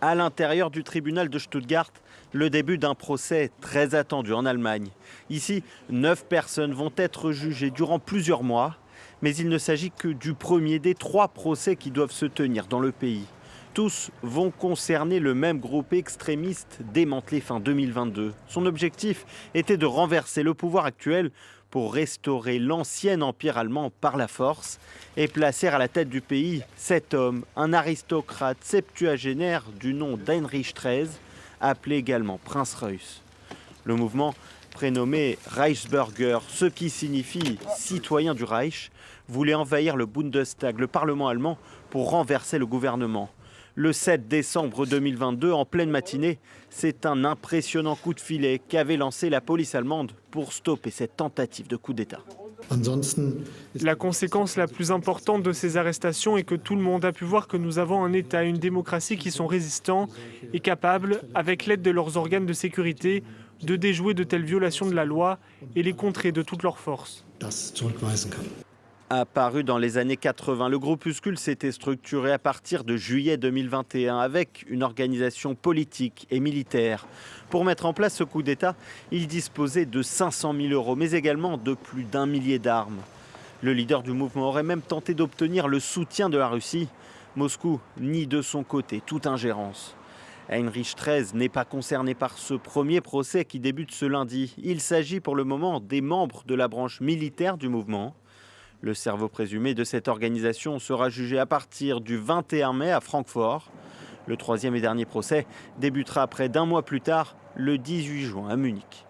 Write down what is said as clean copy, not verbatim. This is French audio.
À l'intérieur du tribunal de Stuttgart, le début d'un procès très attendu en Allemagne. Ici, 9 personnes vont être jugées durant plusieurs mois, mais il ne s'agit que du premier des 3 procès qui doivent se tenir dans le pays. Tous vont concerner le même groupe extrémiste démantelé fin 2022. Son objectif était de renverser le pouvoir actuel pour restaurer l'ancien empire allemand par la force et placer à la tête du pays cet homme, un aristocrate septuagénaire du nom d'Heinrich XIII, appelé également Prince Reuß. Le mouvement, prénommé Reichsbürger, ce qui signifie citoyen du Reich, voulait envahir le Bundestag, le Parlement allemand, pour renverser le gouvernement. Le 7 décembre 2022, en pleine matinée, c'est un impressionnant coup de filet qu'avait lancé la police allemande pour stopper cette tentative de coup d'État. La conséquence la plus importante de ces arrestations est que tout le monde a pu voir que nous avons un État et une démocratie qui sont résistants et capables, avec l'aide de leurs organes de sécurité, de déjouer de telles violations de la loi et les contrer de toutes leurs forces. Apparu dans les années 80, le groupuscule s'était structuré à partir de juillet 2021 avec une organisation politique et militaire. Pour mettre en place ce coup d'État, il disposait de 500 000 euros, mais également de plus d'1 millier d'armes. Le leader du mouvement aurait même tenté d'obtenir le soutien de la Russie. Moscou nie de son côté toute ingérence. Heinrich XIII n'est pas concerné par ce premier procès qui débute ce lundi. Il s'agit pour le moment des membres de la branche militaire du mouvement. Le cerveau présumé de cette organisation sera jugé à partir du 21 mai à Francfort. Le troisième et dernier procès débutera près d'1 mois plus tard, le 18 juin à Munich.